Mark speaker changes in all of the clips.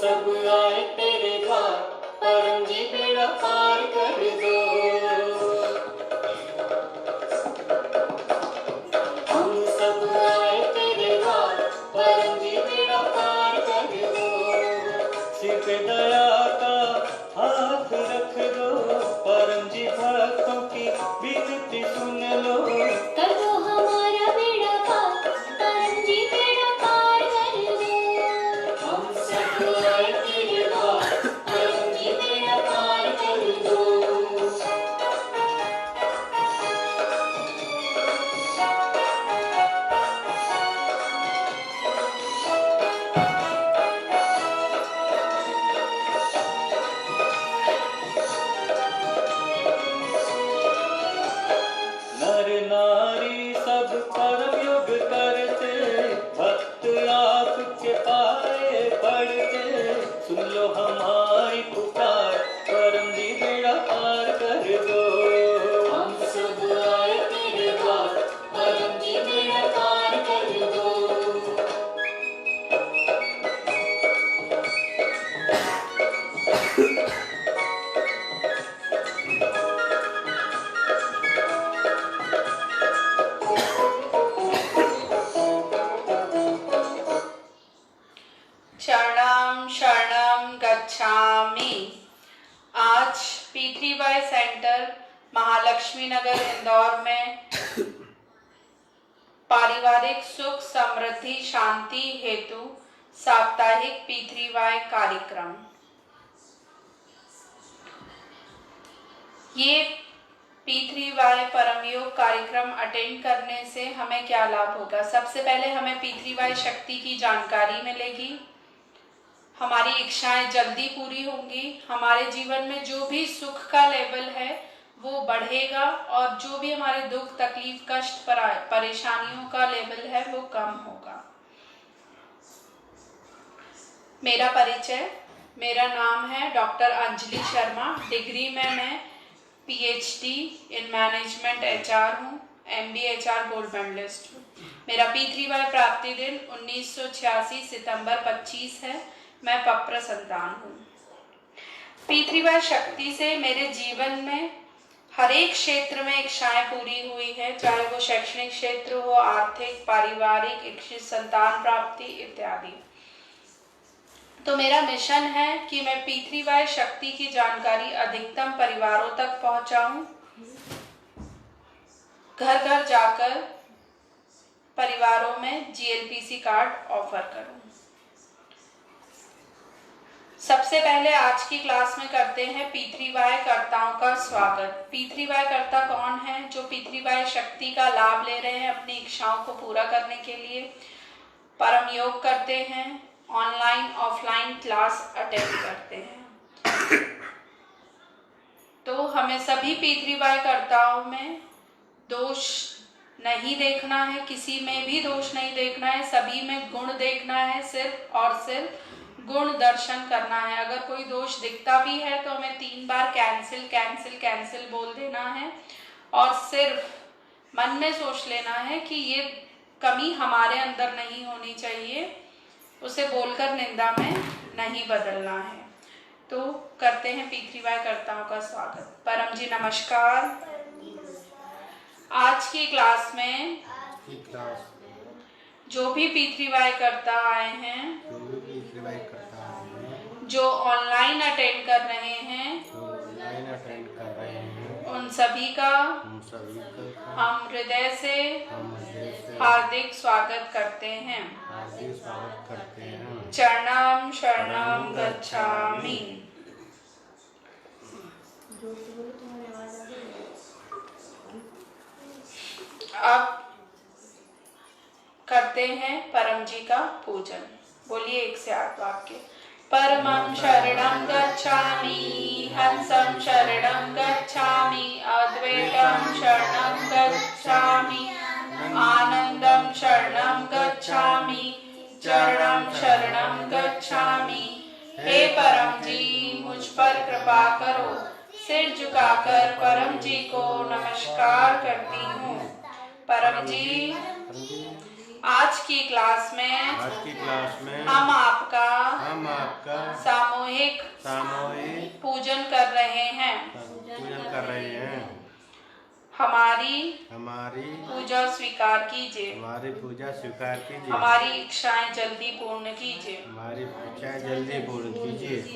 Speaker 1: सब आए तेरे द्वार, परम जी बेड़ा पार कर दो। हम सब आए तेरे द्वार, परम जी बेड़ा पार कर दो। सिर पे दया का हाथ रख दो, परम जी भक्तों की विनती सुन लो।
Speaker 2: कर दो हमारा बेड़ा पार, परम जी बेड़ा पार कर दो।
Speaker 1: हम सब आए तेरे द्वार, परम जी बेड़ा पार कर दो। नर नारी सब परम योग करते, भक्त आपके पाए पड़ते। सुन लो हमारी पुकार, परम जी बेड़ा पार कर दो। हम सब आए तेरे द्वार, परम जी बेड़ा पार कर दो।
Speaker 3: शरणम शरणम गच्छामि। आज P3Y सेंटर महालक्ष्मी नगर इंदौर में पारिवारिक सुख समृद्धि शांति हेतु साप्ताहिक P3Y कार्यक्रम। ये P3Y परम योग कार्यक्रम अटेंड करने से हमें क्या लाभ होगा? सबसे पहले हमें P3Y शक्ति की जानकारी मिलेगी, हमारी इच्छाएं जल्दी पूरी होंगी, हमारे जीवन में जो भी सुख का लेवल है वो बढ़ेगा और जो भी हमारे दुख तकलीफ कष्ट परेशानियों का लेवल है वो कम होगा। मेरा परिचय, मेरा नाम है डॉक्टर अंजलि शर्मा। डिग्री में मैं PhD इन मैनेजमेंट HR हूँ, MBA HR गोल्ड मेडलिस्ट हूँ। मेरा P3Y प्राप्ति दिन 1986 सितंबर 25 है। मैं पप्र संतान हूँ। P3Y शक्ति से मेरे जीवन में हर एक क्षेत्र में इच्छाएं पूरी हुई है, चाहे वो शैक्षणिक क्षेत्र हो, आर्थिक, पारिवारिक, इच्छित संतान प्राप्ति इत्यादि। तो मेरा मिशन है कि मैं P3Y शक्ति की जानकारी अधिकतम परिवारों तक पहुंचाऊं, घर घर जाकर परिवारों में GLPC कार्ड ऑफर करूं। सबसे पहले आज की क्लास में करते हैं P3Y कर्ताओं का स्वागत। P3Y कर्ता कौन है जो P3Y शक्ति का लाभ ले रहे हैं अपनी इच्छाओं को पूरा करने के लिए, परम योग करते हैं, ऑनलाइन ऑफलाइन क्लास अटेंड करते हैं। तो हमें सभी P3Y कर्ताओं में दोष नहीं देखना है, किसी में भी दोष नहीं देखना है, सभी में गुण देखना है, सिर्फ और सिर्फ गुण दर्शन करना है। अगर कोई दोष दिखता भी है तो हमें 3 बार कैंसिल कैंसिल कैंसिल बोल देना है और सिर्फ मन में सोच लेना है कि ये कमी हमारे अंदर नहीं होनी चाहिए, उसे बोलकर निंदा में नहीं बदलना है। तो करते हैं P3Y कर्ताओं का स्वागत। परम जी नमस्कार। आज की क्लास में जो भी P3Y कर्ता आए हैं, जो ऑनलाइन अटेंड कर रहे हैं, उन सभी का हम हृदय से हार्दिक स्वागत करते हैं। चरणम शरणम गच्छामि। अब करते हैं परम जी का पूजन। बोलिए 1 से 8 वाक्य। परमं शरणं गच्छामि, हंसं शरणं गच्छामि, अद्वैतं शरणं गच्छामि, आनंदं शरणं गच्छामि, चरणं शरणं गच्छामि। हे परम जी मुझ पर कृपा करो। सिर झुकाकर परम जी को नमस्कार करती हूँ। परम जी आज की क्लास में हम आपका सामूहिक पूजन कर रहे हैं। हमारी पूजा स्वीकार कीजिए। हमारी इच्छाएं जल्दी पूर्ण कीजिए।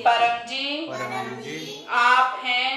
Speaker 3: परम जी आप हैं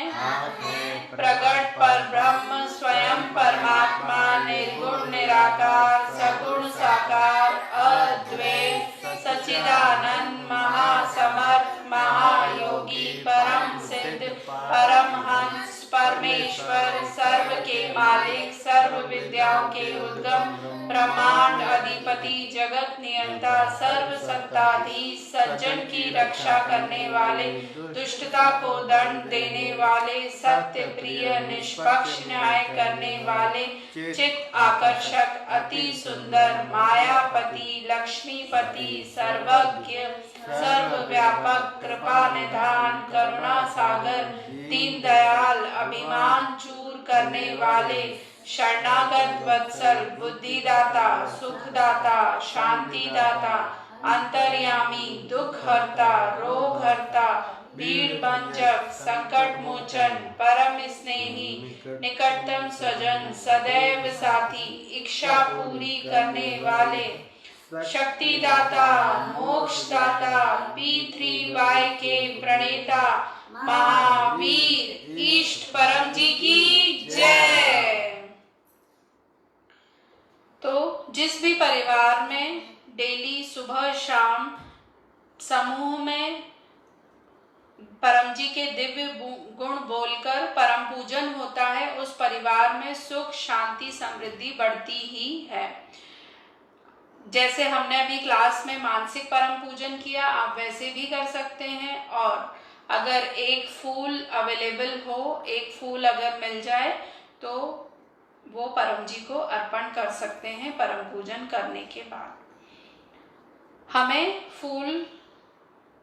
Speaker 3: प्रगट पर ब्रह्म स्वयं परमात्मा निर्गुण निराकार सगुण साकार अद्वैत सच्चिदानंद महासमर्थ महायोगी परम सिद्ध परमहंस परमेश्वर सर्व के मालिक सर्व विद्याओं के उद्गम ब्रह्मांड अधिपति जगत नियंता सर्व सत्ताधीश सज्जन की रक्षा करने वाले दुष्टता को दंड देने वाले सत्य प्रिय निष्पक्ष न्याय करने वाले चित्त आकर्षक अति सुंदर मायापति लक्ष्मीपति सर्वज्ञ सर्वव्यापक कृपा निधान करुणा सागर दीन दयाल अभिमान चूर करने वाले शरणागत वत्सल बुद्धिदाता सुखदाता शांतिदाता अंतर्यामी दुख हरता रोग हरता भीड़ भंजक संकट मोचन परम स्नेही निकटतम स्वजन सदैव साथी इच्छा पूरी करने वाले शक्तिदाता मोक्षदाता P3Y के प्रणेता महावीर इष्ट परम जी की जय। तो जिस भी परिवार में डेली सुबह शाम समूह में परम जी के दिव्य गुण बोलकर परम पूजन होता है उस परिवार में सुख शांति समृद्धि बढ़ती ही है। जैसे हमने अभी क्लास में मानसिक परम पूजन किया आप वैसे भी कर सकते हैं। और अगर एक फूल अवेलेबल हो एक फूल अगर मिल जाए तो वो परम जी को अर्पण कर सकते हैं परम पूजन करने के बाद। हमें फूल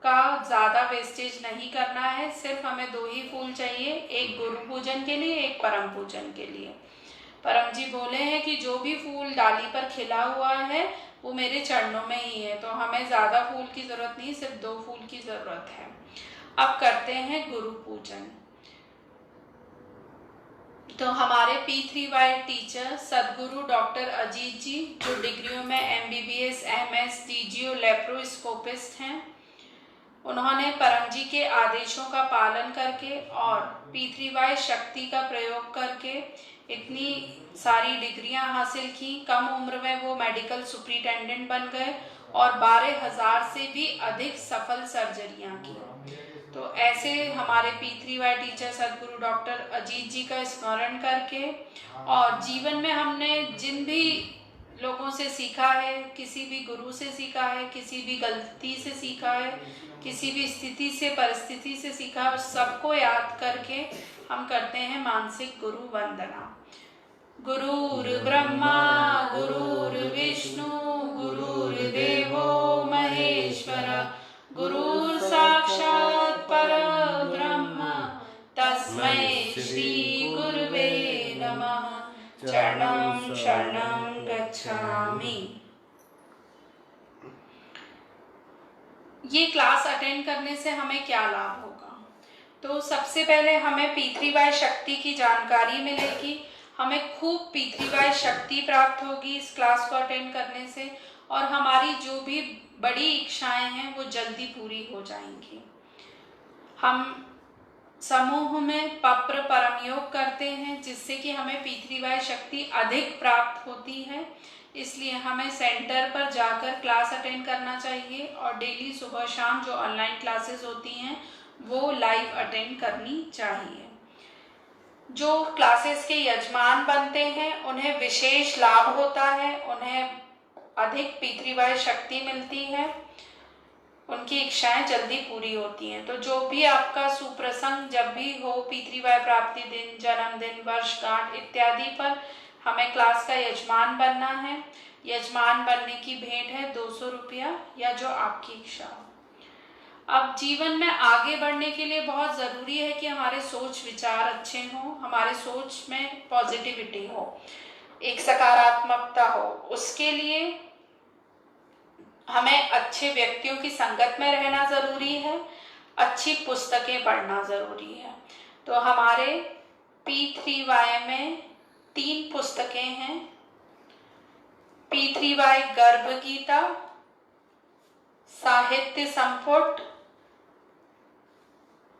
Speaker 3: का ज़्यादा वेस्टेज नहीं करना है। सिर्फ हमें 2 ही फूल चाहिए एक गुरु पूजन के लिए एक परम पूजन के लिए। परम जी बोले हैं कि जो भी फूल डाली पर खिला हुआ है वो मेरे चरणों में ही है। तो हमें ज़्यादा फूल की ज़रूरत नहीं सिर्फ 2 फूल की ज़रूरत है। अब करते हैं गुरु पूजन। तो हमारे P3Y टीचर सदगुरु डॉक्टर अजीत जी जो डिग्रियों में MBBS MS DGO लेप्रोस्कोपिस्ट हैं उन्होंने परम जी के आदेशों का पालन करके और P3Y शक्ति का प्रयोग करके इतनी सारी डिग्रियां हासिल की। कम उम्र में वो मेडिकल सुपरिटेंडेंट बन गए और 12,000 से भी अधिक सफल सर्जरियां की। तो ऐसे हमारे P3Y टीचर सदगुरु डॉक्टर अजीत जी का स्मरण करके और जीवन में हमने जिन भी लोगों से सीखा है किसी भी गुरु से सीखा है किसी भी गलती से सीखा है किसी भी स्थिति से परिस्थिति से सीखा है उस सबको याद करके हम करते हैं मानसिक गुरु वंदना। गुरुर् ब्रह्मा गुरुर्विष्णु गुरुर्देवो महेश्वर गुरुर् साक्षात् परब्रह्म तस्मै श्री गुरुवे नमः। चरणं शरणं गच्छामि। ये क्लास अटेंड करने से हमें क्या लाभ होगा? तो सबसे पहले हमें P3Y शक्ति की जानकारी मिलेगी। हमें खूब P3Y शक्ति प्राप्त होगी इस क्लास को अटेंड करने से और हमारी जो भी बड़ी इच्छाएं हैं वो जल्दी पूरी हो जाएंगी। हम समूह में पप्र परम योग करते हैं जिससे कि हमें P3Y शक्ति अधिक प्राप्त होती है। इसलिए हमें सेंटर पर जाकर क्लास अटेंड करना चाहिए और डेली सुबह शाम जो ऑनलाइन क्लासेस होती हैं वो लाइव अटेंड करनी चाहिए। जो क्लासेस के यजमान बनते हैं उन्हें विशेष लाभ होता है, उन्हें अधिक P3Y शक्ति मिलती है, उनकी इच्छाएं जल्दी पूरी होती हैं। तो जो भी आपका सुप्रसंग जब भी हो P3Y प्राप्ति दिन जन्मदिन वर्षगांठ इत्यादि पर हमें क्लास का यजमान बनना है। यजमान बनने की भेंट है 200 रुपया या जो आपकी इच्छा हो। अब जीवन में आगे बढ़ने के लिए बहुत ज़रूरी है कि हमारे सोच विचार अच्छे हों, हमारे सोच में पॉजिटिविटी हो, एक सकारात्मकता हो। उसके लिए हमें अच्छे व्यक्तियों की संगत में रहना जरूरी है, अच्छी पुस्तकें पढ़ना जरूरी है। तो हमारे P3Y में 3 पुस्तकें हैं। P3Y गर्भ गीता, साहित्य संपुट,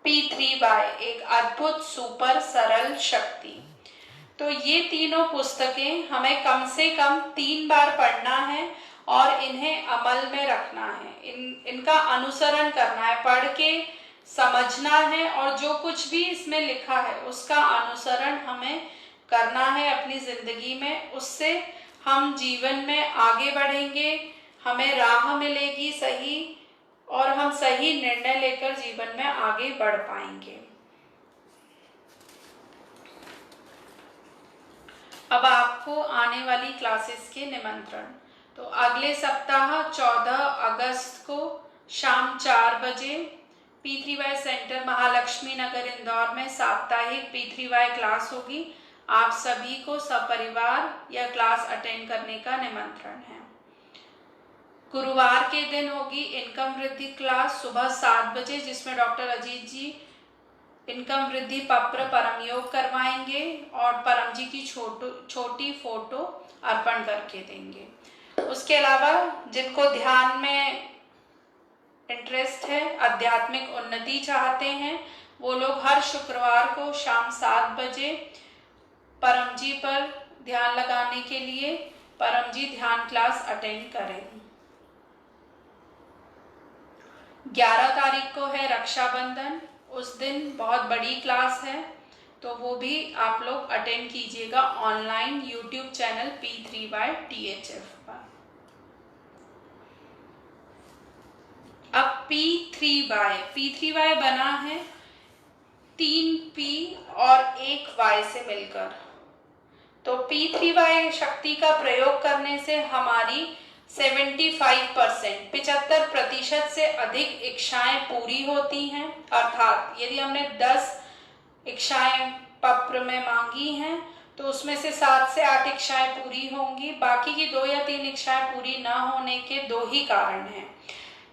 Speaker 3: P3Y एक अद्भुत सुपर सरल शक्ति। तो ये तीनों पुस्तकें हमें कम से कम 3 बार पढ़ना है और इन्हें अमल में रखना है, इनका अनुसरण करना है, पढ़ के समझना है और जो कुछ भी इसमें लिखा है उसका अनुसरण हमें करना है अपनी जिंदगी में। उससे हम जीवन में आगे बढ़ेंगे, हमें राह मिलेगी सही और हम सही निर्णय लेकर जीवन में आगे बढ़ पाएंगे। अब आपको आने वाली क्लासेस के निमंत्रण। तो अगले सप्ताह 14 अगस्त को शाम 4 बजे P3Y सेंटर महालक्ष्मी नगर इंदौर में साप्ताहिक P3Y क्लास होगी। आप सभी को सपरिवार यह क्लास अटेंड करने का निमंत्रण है। गुरुवार के दिन होगी इनकम वृद्धि क्लास सुबह 7 बजे, जिसमें डॉक्टर अजीत जी इनकम वृद्धि पत्र परम योग करवाएंगे और परम जी की छोटी फोटो अर्पण करके देंगे। उसके अलावा जिनको ध्यान में इंटरेस्ट है, आध्यात्मिक उन्नति चाहते हैं, वो लोग हर शुक्रवार को शाम 7 बजे परम जी पर ध्यान लगाने के लिए परम जी ध्यान क्लास अटेंड करें। 11 तारीख को है रक्षाबंधन, उस दिन बहुत बड़ी क्लास है, तो वो भी आप लोग अटेंड कीजिएगा online YouTube channel P3Y THF पर। अब P3Y बना है 3 P और 1 Y से मिलकर। तो P3Y शक्ति का प्रयोग करने से हमारी 75% से अधिक इच्छाएं पूरी होती हैं। अर्थात यदि हमने 10 इच्छाएं पत्र में मांगी हैं तो उसमें से 7 से 8 इच्छाएं पूरी होंगी। बाकी की 2 या 3 इच्छाएं पूरी ना होने के 2 ही कारण हैं।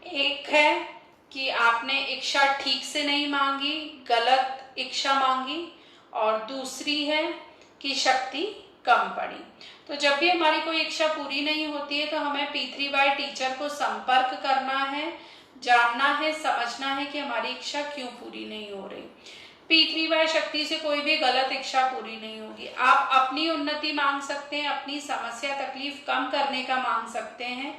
Speaker 3: एक है कि आपने इच्छा ठीक से नहीं मांगी, गलत इच्छा मांगी, और दूसरी है कि शक्ति कम पड़ी। तो जब भी हमारी कोई इच्छा पूरी नहीं होती है तो हमें P3Y टीचर को संपर्क करना है, जानना है, समझना है कि हमारी इच्छा क्यों पूरी नहीं हो रही। P3Y शक्ति से कोई भी गलत इच्छा पूरी नहीं होगी। आप अपनी उन्नति मांग सकते हैं, अपनी समस्या तकलीफ कम करने का मांग सकते हैं,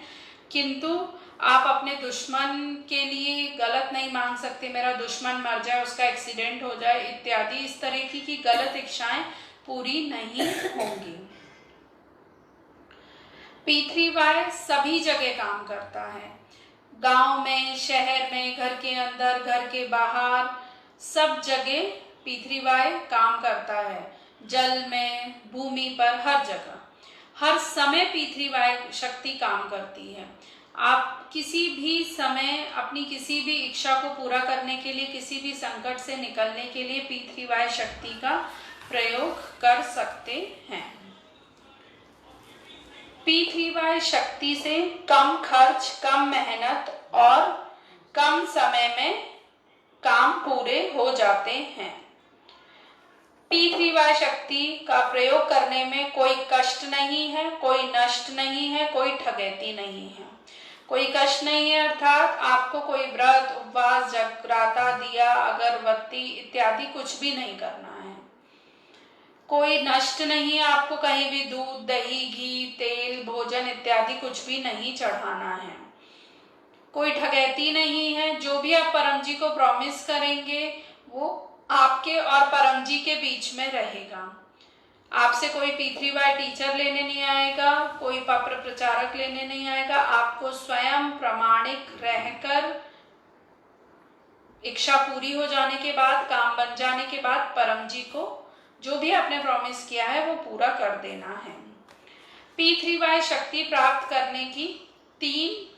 Speaker 3: किंतु आप अपने दुश्मन के लिए गलत नहीं मांग सकते, मेरा दुश्मन मर जाए, उसका एक्सीडेंट हो जाए इत्यादि। इस तरह की गलत इच्छाएं पूरी नहीं होंगी। P3Y सभी जगह काम करता है, गांव में, शहर में, घर के अंदर, घर के बाहर, सब जगह P3Y काम करता है। जल में, भूमि पर, हर जगह, हर समय P3Y शक्ति काम करती है। आप किसी भी समय अपनी किसी भी इच्छा को पूरा करने के लिए, किसी भी संकट से निकलने के लिए P3Y शक्ति का प्रयोग कर सकते हैं। P3Y शक्ति से कम खर्च, कम मेहनत और कम समय में काम पूरे हो जाते हैं। P3Y शक्ति का प्रयोग करने में कोई कष्ट नहीं है, कोई नष्ट नहीं है, कोई ठगैती नहीं है। कोई कष्ट नहीं है अर्थात आपको कोई व्रत, उपवास, जगराता, दिया, अगरबत्ती इत्यादि कुछ भी नहीं करना है। कोई नष्ट नहीं है, आपको कहीं भी दूध, दही, घी, तेल, भोजन इत्यादि कुछ भी नहीं चढ़ाना है। कोई ठगैती नहीं है। जो भी आप परम जी को प्रॉमिस करेंगे वो आपके और परम जी के बीच में रहेगा। आपसे कोई P3Y टीचर लेने नहीं आएगा, कोई पत्र प्रचारक लेने नहीं आएगा। आपको स्वयं प्रामाणिक रहकर इच्छा पूरी हो जाने के बाद, काम बन जाने के बाद परम जी को जो भी आपने प्रॉमिस किया है वो पूरा कर देना है। P3Y शक्ति प्राप्त करने की 3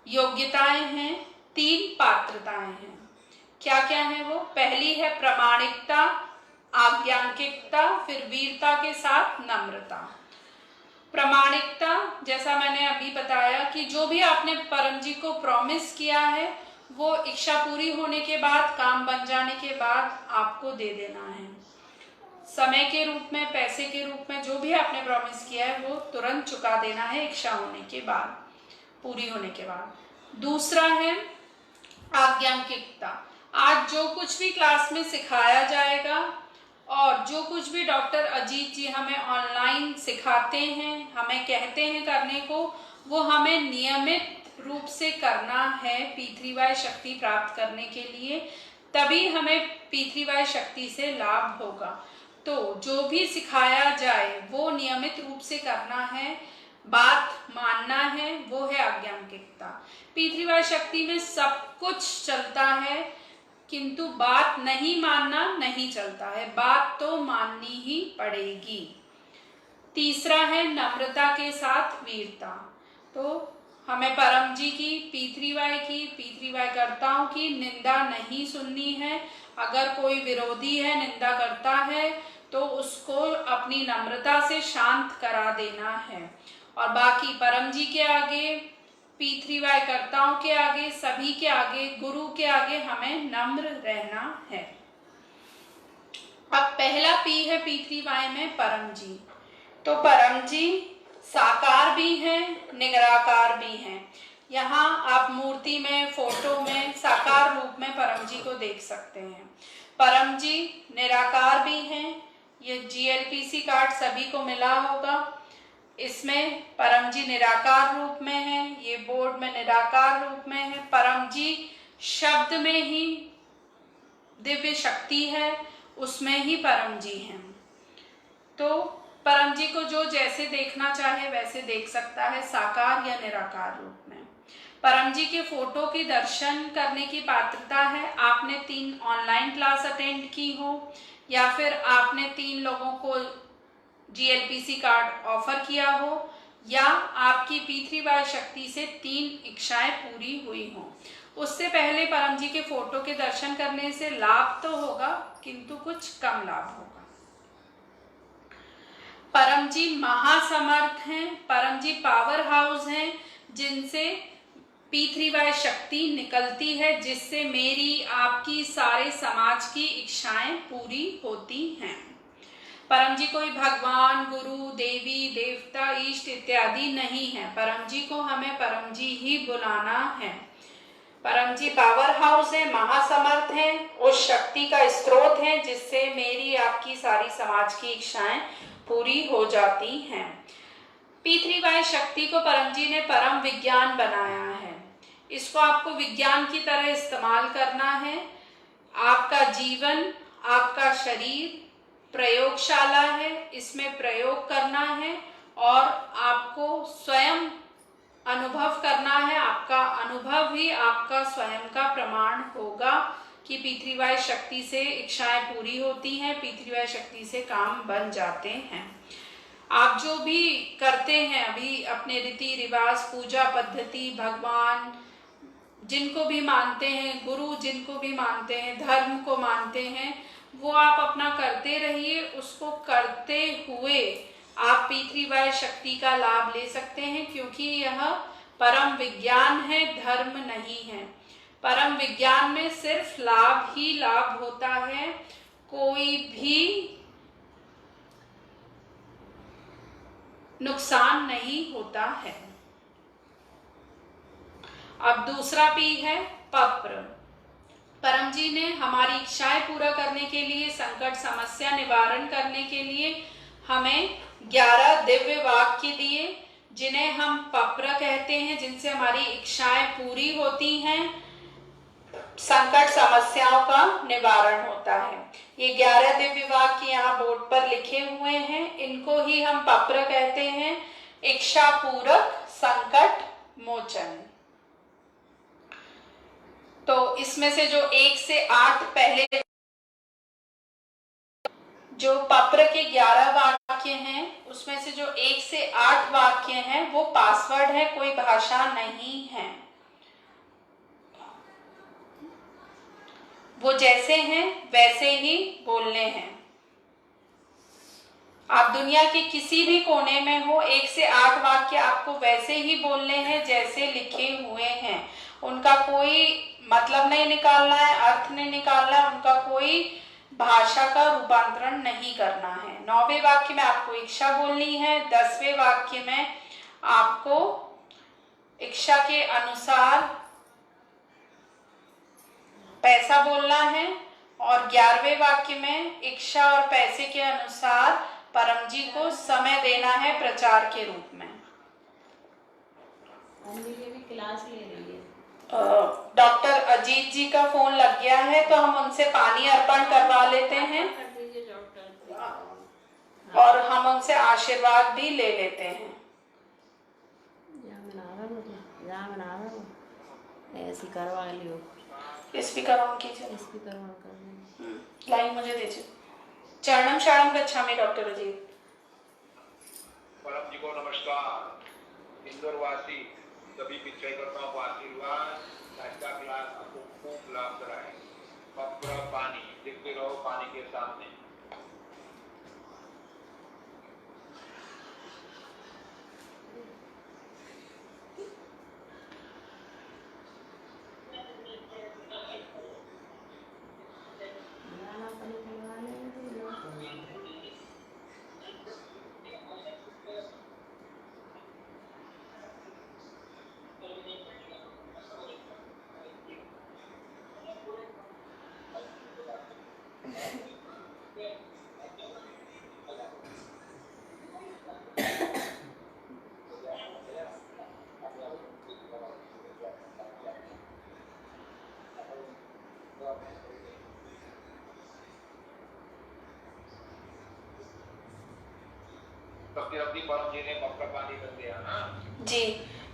Speaker 3: योग्यताएं हैं, 3 पात्रताएं हैं। क्या क्या है वो? पहली है प्रामाणिकता, आज्ञानिकता, फिर वीरता के साथ नम्रता। प्रामाणिकता, जैसा मैंने अभी बताया कि जो भी आपने परम जी को प्रॉमिस किया है वो इच्छा पूरी होने के बाद, काम बन जाने के बाद आपको दे देना है। समय के रूप में, पैसे के रूप में, जो भी आपने प्रॉमिस किया है वो तुरंत चुका देना है इच्छा होने के बाद, पूरी होने के बाद। दूसरा है आज्ञांकिकता। आज जो कुछ भी क्लास में सिखाया जाएगा और जो कुछ भी डॉक्टर अजीत जी हमें ऑनलाइन सिखाते हैं, हमें कहते हैं करने को, वो हमें नियमित रूप से करना है P3Y शक्ति प्राप्त करने के लिए, तभी हमें P3Y शक्ति से लाभ होगा। तो जो भी सिखाया जाए वो नियमित रूप से करना है, बात मानना है, वो है आज्ञांकिकता। P3Y शक्ति में सब कुछ चलता है, किंतु बात नहीं मानना नहीं चलता है, बात तो माननी ही पड़ेगी। तीसरा है नम्रता के साथ वीरता। तो हमें परम जी की, P3Y कर्ताओं की निंदा नहीं सुननी है। अगर कोई विरोधी है, निंदा करता है, तो उसको अपनी नम्रता से शांत करा देना है। और बाकी परम जी के आगे, P3Y कर्ताओं के आगे, सभी के आगे, गुरु के आगे हमें नम्र रहना है। अब पहला P है P3Y में परम जी। तो परम जी साकार भी हैं, निराकार भी हैं। यहाँ आप मूर्ति में, फोटो में साकार रूप में परम जी को देख सकते हैं। परम जी निराकार भी हैं। ये GLPC कार्ड सभी को मिला होगा। इसमें परम जी निराकार रूप में है, ये बोर्ड में निराकार रूप में है। परम जी शब्द में ही दिव्य शक्ति है, उसमें ही परम जी हैं। तो परम जी को जो जैसे देखना चाहे वैसे देख सकता है, साकार या निराकार रूप में। परम जी के फोटो की दर्शन करने की पात्रता है आपने 3 ऑनलाइन क्लास अटेंड की हो, या फिर आपने 3 लोगों को GLPC कार्ड ऑफर किया हो, या आपकी P3Y शक्ति से 3 इच्छाएं पूरी हुई हो। उससे पहले परम जी के फोटो के दर्शन करने से लाभ तो होगा, किंतु कुछ कम लाभ होगा। परम जी महासमर्थ हैं, परम जी पावर हाउस हैं, जिनसे P3Y शक्ति निकलती है, जिससे मेरी, आपकी, सारे समाज की इच्छाएं पूरी होती हैं। परम जी कोई भगवान, गुरु, देवी, देवता, इष्ट इत्यादि नहीं है। परम जी को हमें परम जी ही बुलाना है। परम जी पावर हाउस है, महासमर्थ है, उस शक्ति का स्रोत है जिससे मेरी, आपकी, सारी समाज की इच्छाएं पूरी हो जाती हैं। P3Y शक्ति को परम जी ने परम विज्ञान बनाया है। इसको आपको विज्ञान की तरह इस्तेमाल करना है। आपका जीवन, आपका शरीर प्रयोगशाला है, इसमें प्रयोग करना है और आपको स्वयं अनुभव करना है। आपका अनुभव ही आपका स्वयं का प्रमाण होगा कि P3Y शक्ति से इच्छाएं पूरी होती हैं, P3Y शक्ति से काम बन जाते हैं। आप जो भी करते हैं अभी अपने रीति रिवाज, पूजा पद्धति, भगवान जिनको भी मानते हैं, गुरु जिनको भी मानते हैं, धर्म को मानते हैं, वो आप अपना करते रहिए। उसको करते हुए आप P3Y शक्ति का लाभ ले सकते हैं, क्योंकि यह परम विज्ञान है, धर्म नहीं है। परम विज्ञान में सिर्फ लाभ ही लाभ होता है, कोई भी नुकसान नहीं होता है। अब दूसरा P है पप्र। परम जी ने हमारी इच्छाएं पूरा करने के लिए, संकट समस्या निवारण करने के लिए हमें 11 दिव्य वाक्य दिए, जिन्हें हम पप्र कहते हैं, जिनसे हमारी इच्छाएं पूरी होती हैं, संकट समस्याओं का निवारण होता है। ये 11 दिव्य वाक्य यहाँ बोर्ड पर लिखे हुए हैं, इनको ही हम पप्र कहते हैं। इच्छा पूरक संकट मोचन। तो इसमें से जो 1 से 8 पहले जो पप्र के 11 वाक्य हैं, उसमें से जो 1 से 8 वाक्य हैं वो पासवर्ड है, कोई भाषा नहीं है। वो जैसे हैं वैसे ही बोलने हैं। आप दुनिया के किसी भी कोने में हो, 1 से 8 वाक्य आपको वैसे ही बोलने हैं जैसे लिखे हुए हैं। उनका कोई मतलब नहीं निकालना है, अर्थ नहीं निकालना है, उनका कोई भाषा का रूपांतरण नहीं करना है। 9वें वाक्य में आपको इच्छा बोलनी है, 10वें वाक्य में आपको इच्छा के अनुसार पैसा बोलना है और 11वें वाक्य में इच्छा और पैसे के अनुसार परम जी को समय देना है प्रचार के रूप में।
Speaker 2: भी क्लास ले रही है।
Speaker 3: डॉक्टर अजीत जी का फोन लग गया है तो हम उनसे पानी अर्पण करवा लेते हैं और हम उनसे आशीर्वाद भी ले लेते हैं।
Speaker 2: ऐसी करवा लियो।
Speaker 3: स्पीकर ऑन कीजिए।
Speaker 2: स्पीकर ऑन कर दो।
Speaker 3: लाइन मुझे दीजिए। चरणम शरणम गच्छामि डॉक्टर अजीत।
Speaker 4: परम जी को नमस्कार। इंदौर वासी सभी पिछड़ेकर्ताओं को आशीर्वाद। आज का क्लास आपको खूब लाभ कराए। पत्र पानी देखते रहो पानी के सामने। अपनी परम जी ने पक्का पानी कर दिया ना
Speaker 3: जी।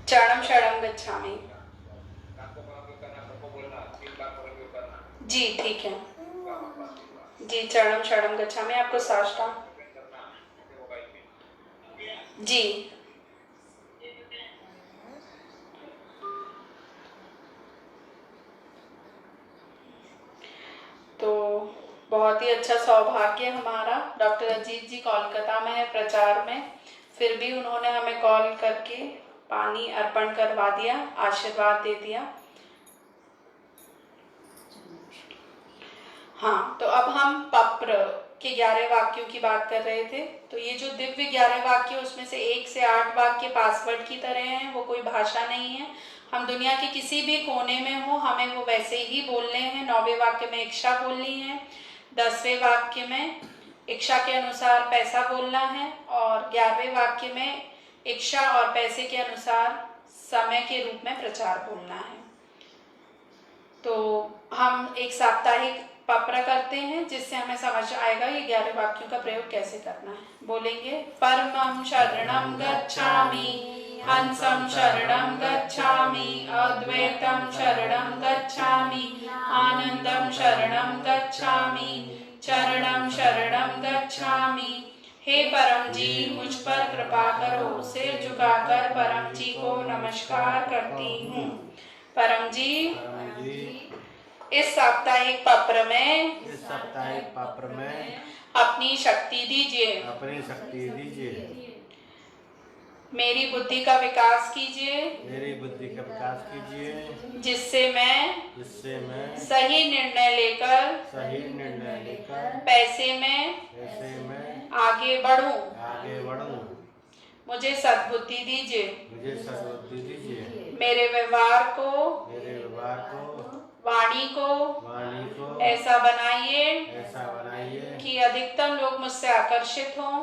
Speaker 3: चरणम शरणम गच्छामि।
Speaker 4: आपको परम करना, सबको बोलना 3 बार परम करना।
Speaker 3: जी ठीक है जी। चरणम शरणम गच्छामि। आपको साष्टांग जी। तो बहुत ही अच्छा सौभाग्य हमारा। डॉक्टर अजीत जी कोलकाता में है प्रचार में, फिर भी उन्होंने हमें कॉल करके पानी अर्पण करवा दिया, आशीर्वाद दे दिया। हाँ, तो अब हम पप्र के 11 वाक्यों की बात कर रहे थे। तो ये जो दिव्य 11 वाक्य, उसमें से 1 से 8 वाक्य पासवर्ड की तरह हैं, वो कोई भाषा नहीं है। हम दुनिया के किसी भी कोने में हो, हमें वो वैसे ही बोलने हैं। 9वें वाक्य में इच्छा बोलनी है, 10वें वाक्य में इच्छा के अनुसार पैसा बोलना है और 11वें वाक्य में इच्छा और पैसे के अनुसार समय के रूप में प्रचार बोलना है। तो हम एक साप्ताहिक पप्र करते हैं जिससे हमें समझ आएगा ये 11 वाक्यों का प्रयोग कैसे करना है। बोलेंगे परमं शरणं गच्छामि, हंसं शरणं गच्छामि, अद्वैतं शरणं गच्छामि, आनंदं शरणं गच्छामि, चरणं शरणं गच्छामि। हे परम जी, मुझ पर कृपा करो। सिर झुकाकर परम जी को नमस्कार करती हूँ। परम जी, इस साप्ताहिक पप्र में अपनी शक्ति दीजिए। मेरी बुद्धि का विकास कीजिए, जिससे मैं सही निर्णय लेकर पैसे में आगे बढ़ूं। मुझे सद्बुद्धि दीजिए। मेरे व्यवहार को, वाणी को ऐसा बनाइए कि अधिकतम लोग मुझसे आकर्षित हों,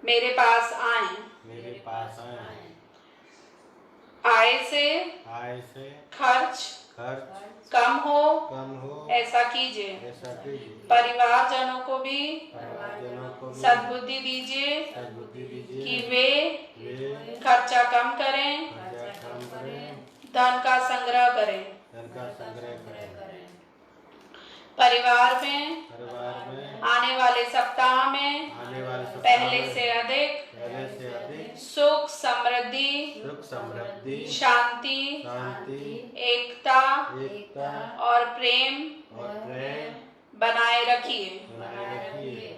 Speaker 3: मेरे पास आए। आय से खर्च कम हो ऐसा कीजिए। परिवारजनों को भी सद्बुद्धि दीजिए कि वे खर्चा कम करें, धन का संग्रह करें। परिवार में आने वाले सप्ताह में पहले से अधिक सुख समृद्धि, शांति, एकता और प्रेम बनाए रखिए।
Speaker 5: बनाए रखिए।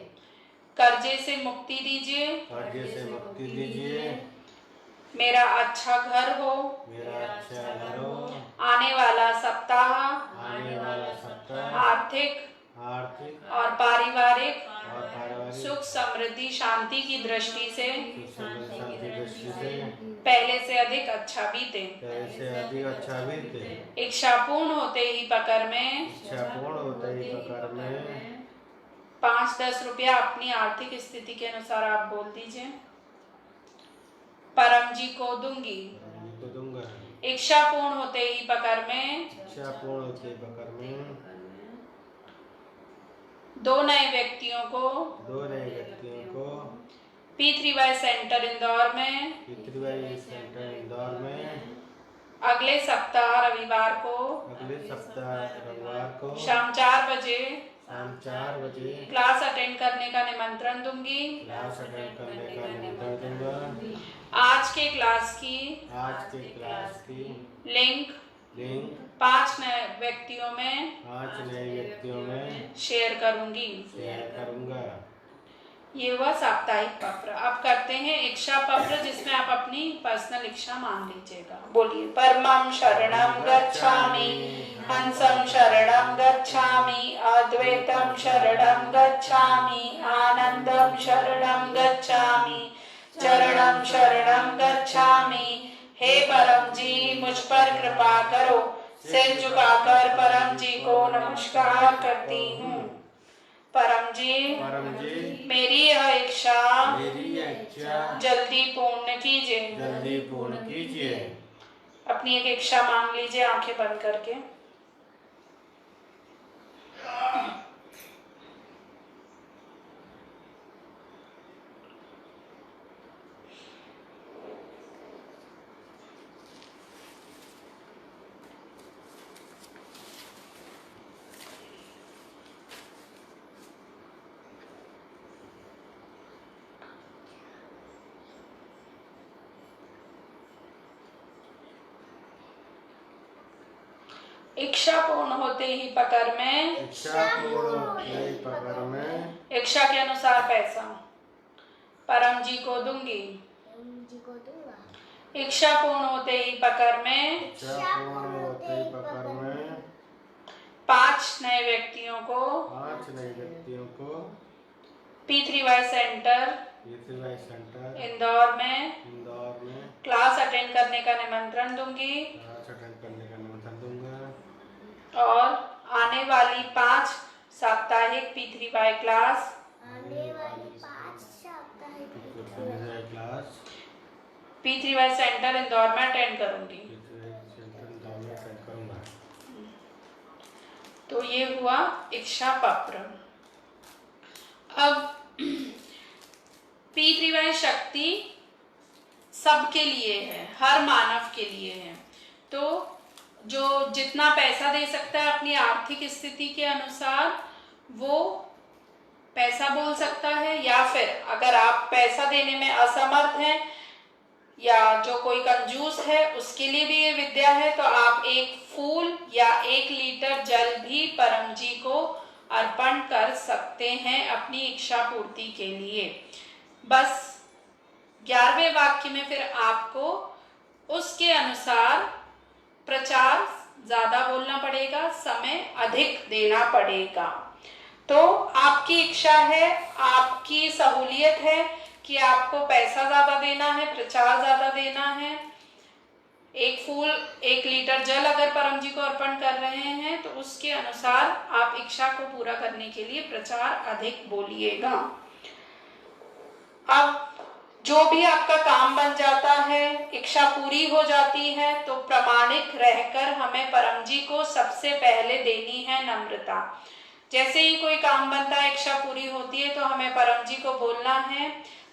Speaker 3: कर्जे से मुक्ति दीजिए।
Speaker 5: कर्जे से मुक्ति दीजिए।
Speaker 3: मेरा अच्छा घर हो।
Speaker 5: मेरा अच्छा घर हो।
Speaker 3: आने वाला सप्ताह
Speaker 5: आने वाला सप्ताह
Speaker 3: आर्थिक
Speaker 5: आर्थिक
Speaker 3: और पारिवारिक
Speaker 5: और पारिवारिक
Speaker 3: सुख समृद्धि शांति की दृष्टि से
Speaker 5: सुख की दृष्टि से
Speaker 3: पहले से अधिक अच्छा बीते।
Speaker 5: पहले से अधिक अच्छा बीते।
Speaker 3: इच्छा पूर्ण होते ही पकर में
Speaker 5: इच्छा पूर्ण होते ही पकड़ में
Speaker 3: 5-10 रुपया अपनी आर्थिक स्थिति के अनुसार आप बोल दीजिए। परम जी को दूंगी।
Speaker 5: तो दूंगा।
Speaker 3: इच्छा पूर्ण होते ही पकर में
Speaker 5: इच्छा पूर्ण होते ही पकड़ में
Speaker 3: 2 नए व्यक्तियों को
Speaker 5: 2 नए व्यक्तियों को
Speaker 3: P3Y सेंटर इंदौर में
Speaker 5: पितृवाई सेंटर इंदौर में
Speaker 3: अगले सप्ताह रविवार को
Speaker 5: अगले सप्ताह रविवार को
Speaker 3: शाम 4 बजे
Speaker 5: शाम 4 बजे
Speaker 3: क्लास अटेंड करने का निमंत्रण दूंगी।
Speaker 5: क्लास अटेंड करने का निमंत्रण दूंगा।
Speaker 3: आज के क्लास की
Speaker 5: आज के क्लास की
Speaker 3: लिंक
Speaker 5: लिंक
Speaker 3: 5 नए व्यक्तियों में
Speaker 5: 5 नए व्यक्तियों में
Speaker 3: शेयर करूंगी।
Speaker 5: शेयर करूंगा।
Speaker 3: ये हुआ साप्ताहिक पत्र। अब करते हैं इच्छा पत्र, जिसमें आप अपनी पर्सनल इच्छा मांग लीजिएगा। बोलिए। परमं शरणं गच्छामि, हंसं शरणं गच्छामि, अद्वैतं शरणं गच्छामि, आनंदं शरणं गच्छामि, चरणं शरणं गच्छामि। हे परम जी, मुझ पर कृपा करो। सिर झुकाकर परम जी को नमस्कार करती हूँ। परम जी, मेरी यह इच्छा जल्दी पूर्ण कीजिए।
Speaker 5: जल्दी पूर्ण कीजिए।
Speaker 3: अपनी एक इच्छा मांग लीजिए आंखें बंद करके। इच्छा पूर्ण होते ही पकर में
Speaker 5: इच्छा पूर्ण होते ही पकड़ में
Speaker 3: इच्छा के अनुसार पैसा परम जी को दूंगी। इच्छा पूर्ण होते ही पकर में
Speaker 5: इच्छा पूर्ण होते ही पकड़ में
Speaker 3: 5 नए व्यक्तियों को
Speaker 5: 5 नए व्यक्तियों को
Speaker 3: P3Y सेंटर
Speaker 5: पितृवाई सेंटर
Speaker 3: इंदौर में
Speaker 5: इंदौर में
Speaker 3: क्लास अटेंड करने का निमंत्रण दूंगी।
Speaker 5: क्लास अटेंड करने का निमंत्रण दूंगा।
Speaker 3: और आने वाली 5 साप्ताहिक P3Y class
Speaker 5: class
Speaker 3: P3Y centre Indore में अटेंड करूंगी।
Speaker 5: सेंटर इंदौर में अटेंड करूंगा।
Speaker 3: तो ये हुआ इच्छा पत्र। अब P3Y शक्ति सबके लिए है, हर मानव के लिए है। तो जो जितना पैसा दे सकता है अपनी आर्थिक स्थिति के अनुसार वो पैसा बोल सकता है, या फिर अगर आप पैसा देने में असमर्थ हैं या जो कोई कंजूस है उसके लिए भी ये विद्या है, तो आप एक फूल या 1 लीटर जल भी परम जी को अर्पण कर सकते हैं अपनी इच्छा पूर्ति के लिए। बस 11वें वाक्य में फिर आपको उसके अनुसार प्रचार ज्यादा बोलना पड़ेगा, समय अधिक देना पड़ेगा। तो आपकी इच्छा है, आपकी सहूलियत है कि आपको पैसा ज्यादा देना है, प्रचार ज्यादा देना है। एक फूल 1 लीटर जल अगर परम जी को अर्पण कर रहे हैं तो उसके अनुसार आप इच्छा को पूरा करने के लिए प्रचार अधिक बोलिएगा। अब जो भी आपका काम बन जाता है, इच्छा पूरी हो जाती है, तो प्रामाणिक रहकर हमें परम जी को सबसे पहले देनी है नम्रता। जैसे ही कोई काम बनता है, इच्छा पूरी होती है, तो हमें परम जी को बोलना है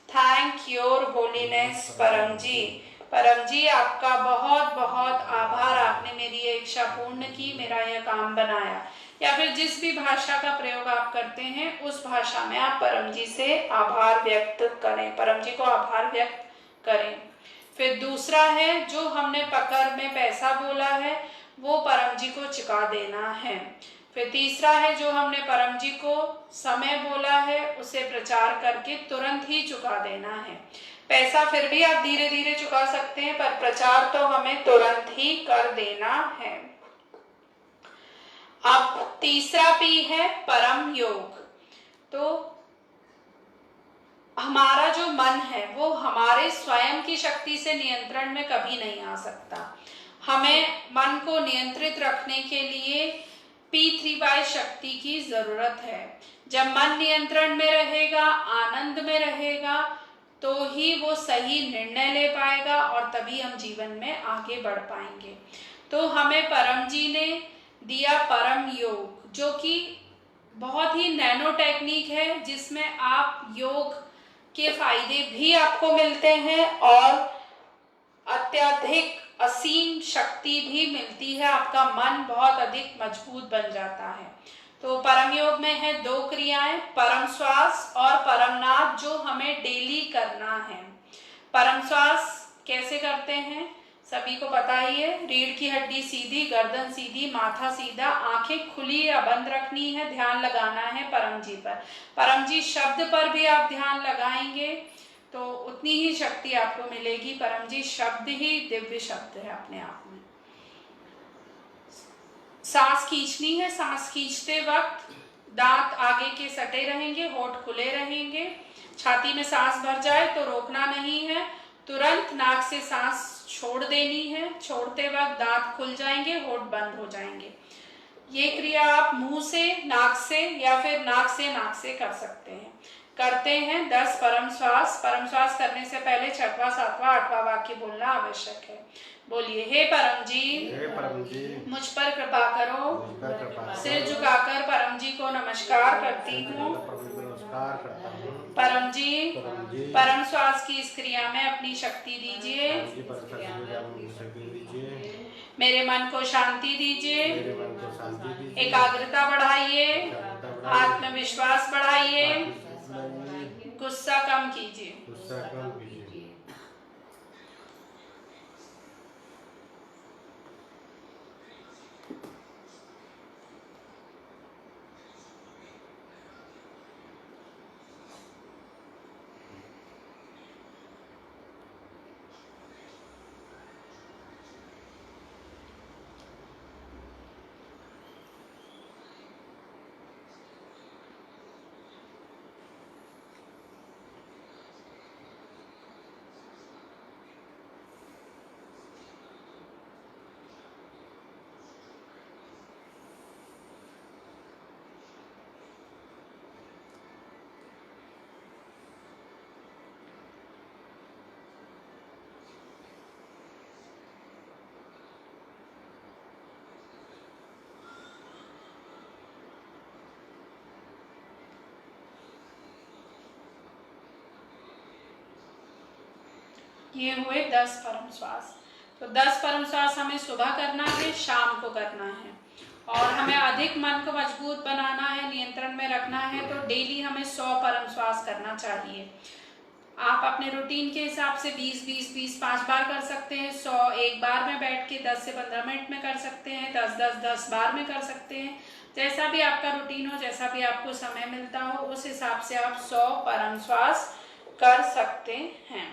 Speaker 3: थैंक योर होलीनेस परम जी। परम जी आपका बहुत बहुत आभार, आपने मेरी ये इच्छा पूर्ण की, मेरा यह काम बनाया। या फिर जिस भी भाषा का प्रयोग आप करते हैं उस भाषा में आप परम जी से आभार व्यक्त करें, परम जी को आभार व्यक्त करें। फिर दूसरा है, जो हमने पकर में पैसा बोला है वो परम जी को चुका देना है। फिर तीसरा है, जो हमने परम जी को समय बोला है उसे प्रचार करके तुरंत ही चुका देना है। पैसा फिर भी आप धीरे धीरे चुका सकते हैं, पर प्रचार तो हमें तुरंत ही कर देना है। अब तीसरा पी है परम योग। तो हमारा जो मन है वो हमारे स्वयं की शक्ति से नियंत्रण में कभी नहीं आ सकता। हमें मन को नियंत्रित रखने के लिए P3Y शक्ति की जरूरत है। जब मन नियंत्रण में रहेगा, आनंद में रहेगा, तो ही वो सही निर्णय ले पाएगा और तभी हम जीवन में आगे बढ़ पाएंगे। तो हमें परम जी ने दिया परम योग, जो कि बहुत ही नैनो टेक्निक है, जिसमें आप योग के फायदे भी आपको मिलते हैं और अत्यधिक असीम शक्ति भी मिलती है। आपका मन बहुत अधिक मजबूत बन जाता है। तो परम योग में है 2 क्रियाएं, परम श्वास और परम नाद, जो हमें डेली करना है। परम श्वास कैसे करते हैं सभी को पता ही है। रीढ़ की हड्डी सीधी, गर्दन सीधी, माथा सीधा, आंखें खुली या बंद रखनी है, ध्यान लगाना है परम जी पर। परम जी शब्द पर भी आप ध्यान लगाएंगे तो उतनी ही शक्ति आपको मिलेगी। परम जी शब्द ही दिव्य शब्द है अपने आप में। सांस खींचनी है। सांस खींचते वक्त दांत आगे के सटे रहेंगे, होठ खुले रहेंगे। छाती में सांस भर जाए तो रोकना नहीं है, तुरंत नाक से सांस छोड़ देनी है। छोड़ते वक्त दांत खुल जाएंगे, होठ बंद हो जाएंगे। ये क्रिया आप मुंह से, नाक से या फिर नाक से कर सकते हैं। करते हैं 10 परम श्वास। परम श्वास करने से पहले 6वां, 7वां, 8वां वाक्य बोलना आवश्यक है। बोलिए, हे परम जी, मुझ पर कृपा करो। सिर झुकाकर परम जी को नमस्कार करती हूँ। परम जी, परम श्वास की इस क्रिया में अपनी शक्ति दीजिए। मेरे मन को शांति दीजिए, एकाग्रता बढ़ाइए, आत्मविश्वास बढ़ाइए, गुस्सा कम कीजिए। ये हुए 10 परम श्वास। तो 10 परम श्वास हमें सुबह करना है, शाम को करना है। और हमें अधिक मन को मजबूत बनाना है, नियंत्रण में रखना है, तो डेली हमें 100 परम श्वास करना चाहिए। आप अपने रूटीन के हिसाब से 20-20-20 5 बार कर सकते हैं। 100 एक बार में बैठ के 10 से 15 मिनट में कर सकते हैं। 10-10-10 बार में कर सकते हैं। जैसा भी आपका रूटीन हो, जैसा भी आपको समय मिलता हो, उस हिसाब से आप 100 परम श्वास कर सकते हैं।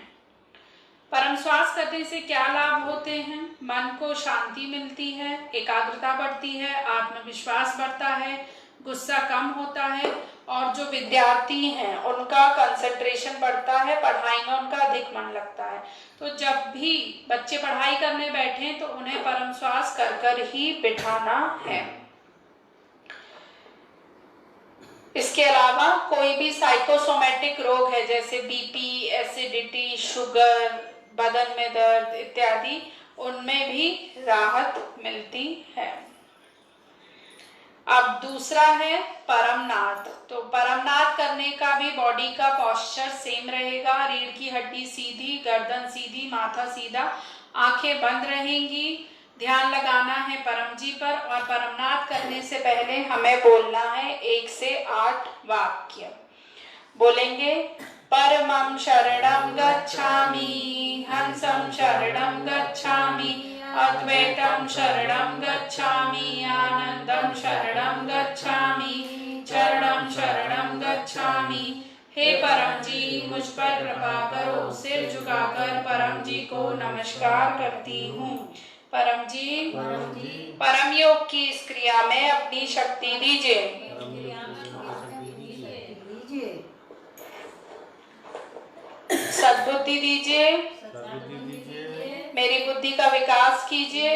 Speaker 3: परम श्वास करने से क्या लाभ होते हैं? मन को शांति मिलती है, एकाग्रता बढ़ती है, आत्मविश्वास बढ़ता है, गुस्सा कम होता है और जो विद्यार्थी हैं उनका कंसंट्रेशन बढ़ता है, पढ़ाई में उनका अधिक मन लगता है। तो जब भी बच्चे पढ़ाई करने बैठे तो उन्हें परम श्वास कर कर ही बिठाना है। इसके अलावा कोई भी साइकोसोमेटिक रोग है, जैसे बीपी, एसिडिटी, शुगर, बदन में दर्द इत्यादि, उनमें भी राहत मिलती है। अब दूसरा है परमनाद। तो परमनाद करने का भी बॉडी का पोस्चर सेम रहेगा। रीढ़ की हड्डी सीधी, गर्दन सीधी, माथा सीधा, आंखें बंद रहेंगी। ध्यान लगाना है परम जी पर और परमनाद करने से पहले हमें बोलना है 1 से 8 वाक्य। बोलेंगे, परमं शरणं गच्छामि, हंसं शरणं गच्छामि, अद्वैतं शरणं गच्छामि, आनंदं शरणं गच्छामि, चरणं शरणं गच्छामि। हे परम जी, मुझ पर कृपा करो। सिर झुकाकर परम जी को नमस्कार करती हूँ। परम जी, परम योग की इस क्रिया में अपनी शक्ति दीजिए। सद्बुद्धि दीजिए। मेरी बुद्धि का विकास कीजिए,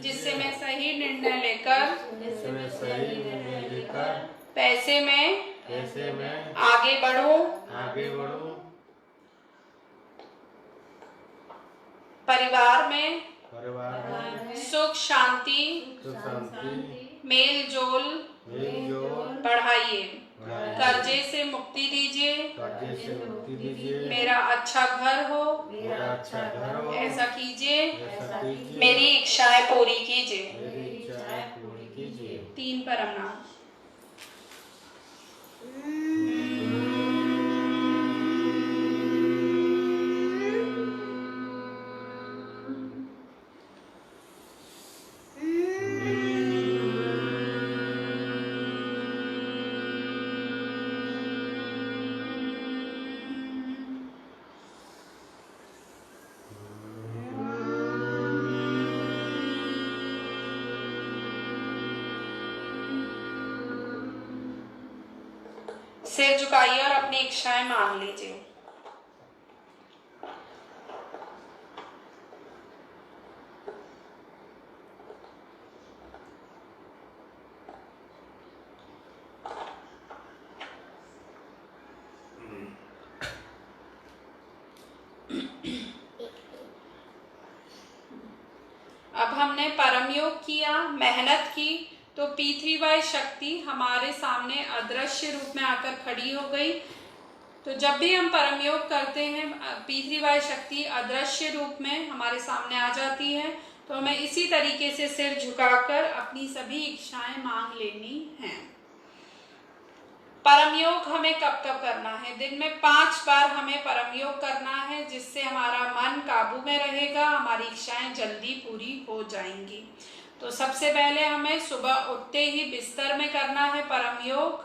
Speaker 3: जिससे मैं सही निर्णय लेकर पैसे में आगे बढ़ूं, परिवार में सुख शांति मेल जोल बढ़ाइए। कर्जे से मुक्ति दीजिए, मेरा अच्छा घर हो, ऐसा कीजिए। मेरी इच्छाएं पूरी कीजिए। 3 परम नाम। सिर झुकाइए और अपनी इच्छाएं मांग लीजिए। अब हमने परम योग किया, मेहनत की, तो P3Y शक्ति हमारे सामने अदृश्य रूप में आकर खड़ी हो गई। तो जब भी हम परम योग करते हैं, P3Y शक्ति अदृश्य रूप में हमारे सामने आ जाती है। तो हमें इसी तरीके से सिर झुकाकर अपनी सभी इच्छाएं मांग लेनी हैं। परम योग हमें कब कब करना है? दिन में 5 बार हमें परम योग करना है, जिससे हमारा मन काबू में रहेगा, हमारी इच्छाएं जल्दी पूरी हो जाएंगी। तो सबसे पहले हमें सुबह उठते ही बिस्तर में करना है परम योग।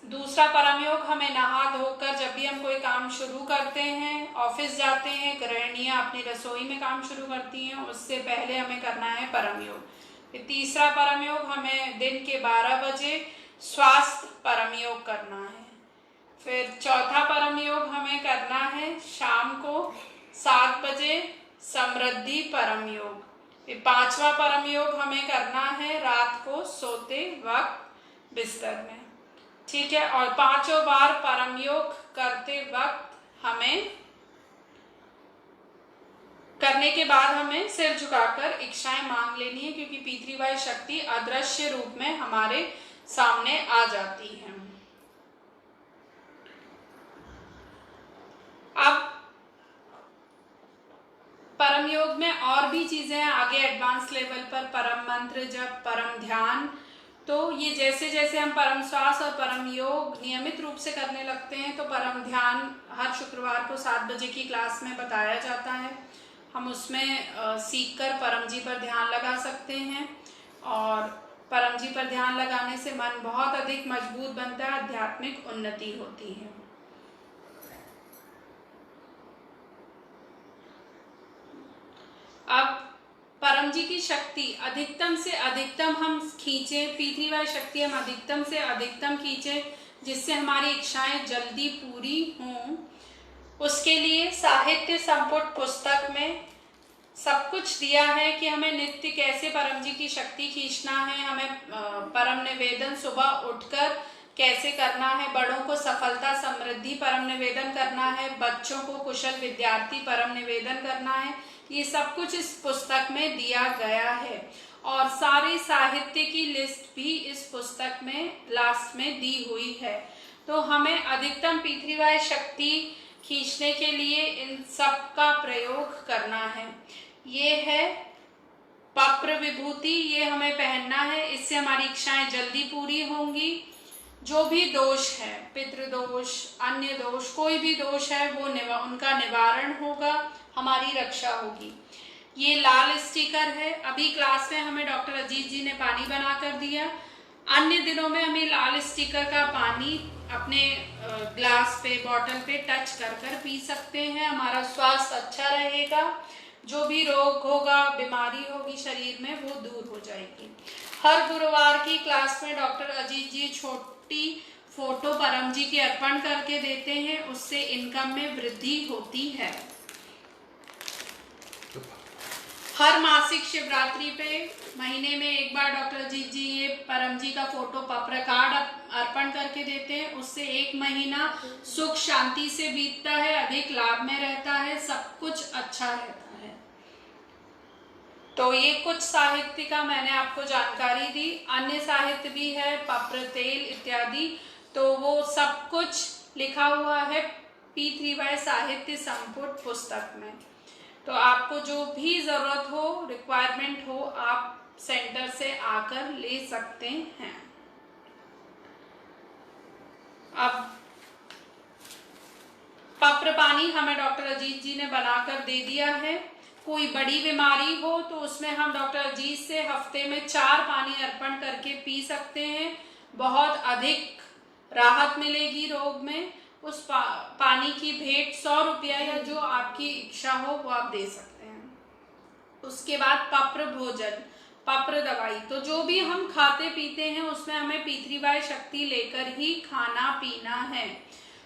Speaker 3: दूसरा परम योग हमें नहा धोकर जब भी हम कोई काम शुरू करते हैं, ऑफिस जाते हैं, गृहिणियां अपनी रसोई में काम शुरू करती हैं, उससे पहले हमें करना है परम योग। फिर तीसरा परम योग हमें दिन के 12 बजे स्वास्थ्य परम योग करना है। फिर चौथा परम योग हमें करना है शाम को 7 बजे समृद्धि परम योग। फिर 5वां परम योग हमें करना है रात को सोते वक्त बिस्तर में। ठीक है, और 5 बार परम योग करते वक्त हमें करने के बाद हमें सिर झुकाकर इच्छाएं मांग लेनी है, क्योंकि P3Y शक्ति अदृश्य रूप में हमारे सामने आ जाती है। अब परम योग में और भी चीजें हैं आगे एडवांस लेवल पर, परम मंत्र जप, परम ध्यान। तो ये जैसे जैसे हम परम श्वास और परम योग नियमित रूप से करने लगते हैं, तो परम ध्यान हर शुक्रवार को 7 बजे की क्लास में बताया जाता है। हम उसमें सीखकर परम जी पर ध्यान लगा सकते हैं, और परम जी पर ध्यान लगाने से मन बहुत अधिक मजबूत बनता है, आध्यात्मिक उन्नति होती है। अब परम जी की शक्ति अधिकतम से अधिकतम हम खींचे, P3Y शक्ति हम अधिकतम से अधिकतम खींचे, जिससे हमारी इच्छाएं जल्दी पूरी हों। उसके लिए साहित्य संपुट पुस्तक में सब कुछ दिया है कि हमें नित्य कैसे परम जी की शक्ति खींचना है, हमें परम निवेदन सुबह उठकर कैसे करना है, बड़ों को सफलता समृद्धि परम निवेदन करना है, बच्चों को कुशल विद्यार्थी परम निवेदन करना है। ये सब कुछ इस पुस्तक में दिया गया है, और सारे साहित्य की लिस्ट भी इस पुस्तक में लास्ट में दी हुई है। तो हमें अधिकतम P3Y शक्ति खींचने के लिए इन सब का प्रयोग करना है। ये है पप्र विभूति, ये हमें पहनना है, इससे हमारी इच्छाएं जल्दी पूरी होंगी। जो भी दोष है, पितृदोष, अन्य दोष, कोई भी दोष है वो उनका निवारण होगा, हमारी रक्षा होगी। ये लाल स्टिकर है। अभी क्लास में हमें डॉक्टर अजीत जी ने पानी बना कर दिया। अन्य दिनों में हमें लाल स्टिकर का पानी अपने ग्लास पे, बॉटल पे टच कर कर पी सकते हैं। हमारा स्वास्थ्य अच्छा रहेगा, जो भी रोग होगा, बीमारी होगी शरीर में, वो दूर हो जाएगी। हर गुरुवार की क्लास में डॉक्टर अजीत जी छोटी फोटो परम जी की अर्पण करके देते हैं, उससे इनकम में वृद्धि होती है। हर मासिक शिवरात्रि पे महीने में एक बार डॉक्टर अजीत जी ये परम जी का फोटो पत्र कार्ड अर्पण करके देते हैं, उससे एक महीना सुख शांति से बीतता है, अधिक लाभ में रहता है, सब कुछ अच्छा रहता है। तो ये कुछ साहित्य का मैंने आपको जानकारी दी। अन्य साहित्य भी है, पत्र, तेल इत्यादि, तो वो सब कुछ लिखा हुआ है P3Y साहित्य संपुट पुस्तक में। तो आपको जो भी जरूरत हो, रिक्वायरमेंट हो, आप सेंटर से आकर ले सकते हैं। अब पत्र पानी हमें डॉक्टर अजीत जी ने बनाकर दे दिया है। कोई बड़ी बीमारी हो तो उसमें हम डॉक्टर अजीत से हफ्ते में 4 पानी अर्पण करके पी सकते हैं। बहुत अधिक राहत मिलेगी रोग में। उस पानी की भेंट 100 रुपया या जो आपकी इच्छा हो वो आप दे सकते हैं। उसके बाद पत्र भोजन, पत्र दवाई, तो जो भी हम खाते पीते हैं उसमें हमें P3Y शक्ति लेकर ही खाना पीना है।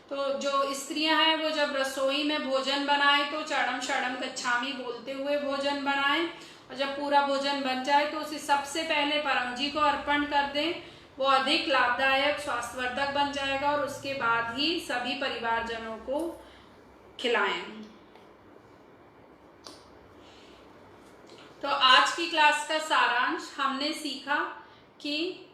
Speaker 3: तो जो स्त्रियां हैं वो जब रसोई में भोजन बनाए तो चढ़म शड़म गच्छामी बोलते हुए भोजन बनाएं, और जब पूरा भोजन बन जाए तो उसे सबसे पहले परम जी को अर्पण कर दें। वो अधिक लाभदायक, स्वास्थ्यवर्धक बन जाएगा, और उसके बाद ही सभी परिवारजनों को खिलाएं। तो आज की क्लास का सारांश, हमने सीखा कि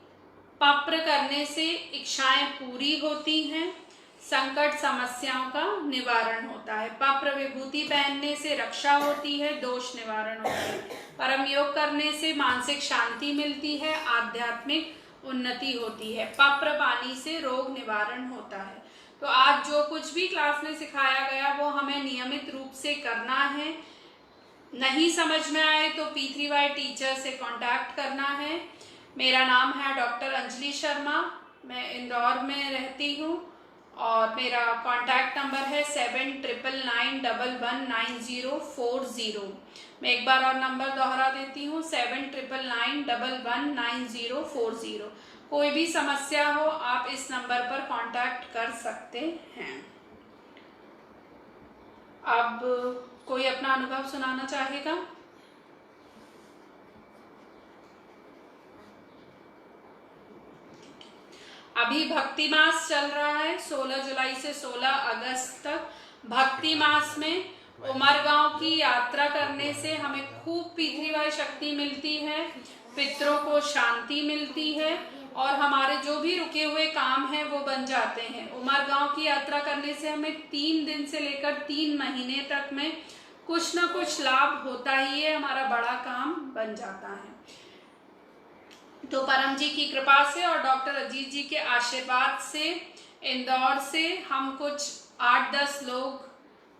Speaker 3: पत्र करने से इच्छाएं पूरी होती हैं, संकट समस्याओं का निवारण होता है, पत्र विभूति पहनने से रक्षा होती है, दोष निवारण होता है, परम योग करने से मानसिक शांति मिलती है, आध्यात्मिक उन्नति होती है, पत्र पानी से रोग निवारण होता है। तो आज जो कुछ भी क्लास में सिखाया गया वो हमें नियमित रूप से करना है। नहीं समझ में आए तो P3Y टीचर से कांटेक्ट करना है। मेरा नाम है डॉक्टर अंजलि शर्मा, मैं इंदौर में रहती हूँ, और मेरा कांटेक्ट नंबर है 7999119040। मैं एक बार और नंबर दोहरा देती हूँ, 7999119040। कोई भी समस्या हो आप इस नंबर पर कांटेक्ट कर सकते हैं। अब कोई अपना अनुभव सुनाना चाहेगा? अभी भक्ति मास चल रहा है 16 जुलाई से 16 अगस्त तक। भक्ति मास में उमरगांव की यात्रा करने से हमें खूब P3Y शक्ति मिलती है, पितरों को शांति मिलती है, और हमारे जो भी रुके हुए काम हैं वो बन जाते हैं। उमरगांव की यात्रा करने से हमें 3 दिन से लेकर 3 महीने तक में कुछ ना कुछ लाभ होता ही है, हमारा बड़ा काम बन जाता है। तो परम जी की कृपा से और डॉक्टर अजीत जी के आशीर्वाद से इंदौर से हम कुछ 8-10 लोग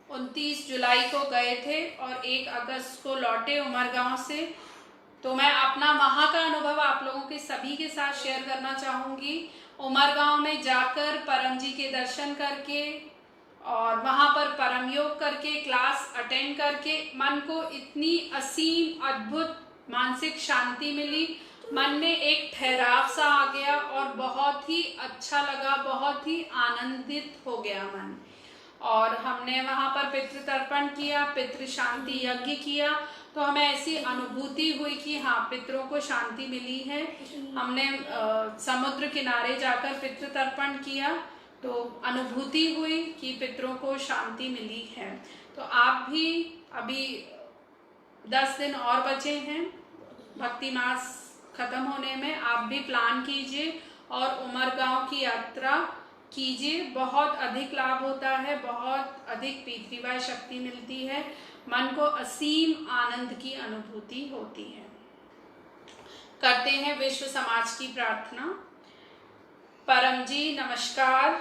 Speaker 3: 29 जुलाई को गए थे और 1 अगस्त को लौटे उमरगांव से। तो मैं अपना वहाँ का अनुभव आप लोगों के सभी के साथ शेयर करना चाहूँगी। उमरगांव में जाकर परम जी के दर्शन करके और वहाँ पर परम योग करके, क्लास अटेंड करके मन को इतनी असीम अद्भुत मानसिक शांति मिली, मन में एक ठहराव सा आ गया और बहुत ही अच्छा लगा, बहुत ही आनंदित हो गया मन। और हमने वहाँ पर पितृ तर्पण किया, पितृ शांति यज्ञ किया, तो हमें ऐसी अनुभूति हुई कि हाँ, पितरों को शांति मिली है। हमने समुद्र किनारे जाकर पितृ तर्पण किया तो अनुभूति हुई कि पितरों को शांति मिली है। तो आप भी, अभी 10 दिन और बचे हैं भक्ति मास खत्म होने में, आप भी प्लान कीजिए और उमरगांव की यात्रा कीजिए। बहुत अधिक लाभ होता है, बहुत अधिक P3Y शक्ति मिलती है, मन को असीम आनंद की अनुभूति होती है। करते हैं विश्व समाज की प्रार्थना। परम जी नमस्कार।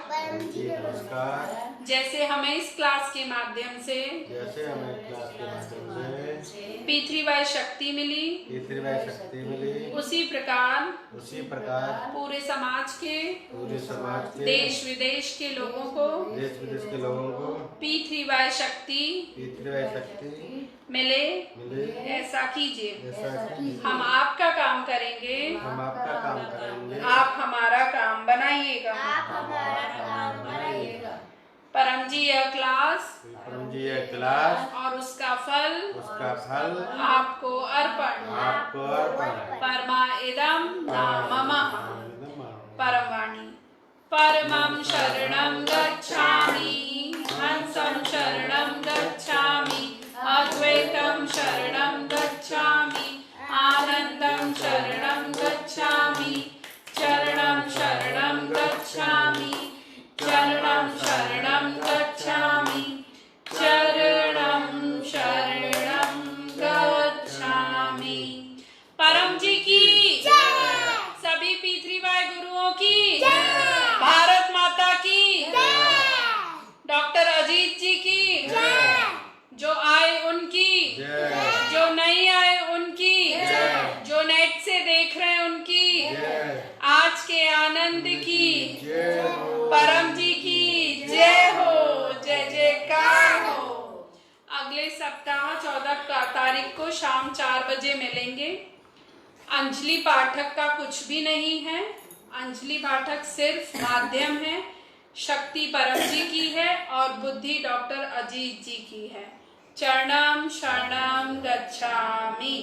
Speaker 5: जी नमस्कार।
Speaker 3: जैसे हमें इस क्लास के माध्यम से
Speaker 5: जैसे हमें क्लास के माध्यम से
Speaker 3: P3Y शक्ति मिली,
Speaker 5: तीसरी शक्ति मिली,
Speaker 3: उसी प्रकार पूरे समाज के,
Speaker 5: पूरे समाज के,
Speaker 3: देश विदेश के लोगों को
Speaker 5: देश विदेश के लोगों को
Speaker 3: P3Y शक्ति
Speaker 5: तीसरी शक्ति
Speaker 3: मिले,
Speaker 5: मिले।
Speaker 3: ऐसा कीजिए।
Speaker 5: ऐसा कीजिए।
Speaker 3: हम आपका काम करेंगे,
Speaker 5: हम आपका काम करेंगे,
Speaker 3: आप हमारा काम बनाइएगा। परम जी यह क्लास
Speaker 5: परम जी यह क्लास
Speaker 3: और उसका फल आपको अर्पण। परमा इदम नाममः। परमवाणी। परमं शरणं गच्छामि, हंसं शरणं गच्छामि, अद्वैतं शरणं गच्छामि, आनन्दं शरणं गच्छामि, चरणं शरणं गच्छामि, चरणं शरणं गच्छामि, चरणं शरणं गच्छामि। परम जी की सभी P3Y गुरुओं की, भारत माता की, डॉक्टर अजीत जी की, जो आए उनकी, जो नहीं आए उनकी, जो नेट से देख रहे हैं उनकी, आज के आनंद की, परम जी की जय हो, जय जयकार हो। अगले सप्ताह 14 तारीख को शाम 4 बजे मिलेंगे। अंजलि पाठक का कुछ भी नहीं है, अंजलि पाठक सिर्फ माध्यम है। शक्ति परम जी की है और बुद्धि डॉक्टर अजीत जी की है। चरणम शरणम गच्छामि।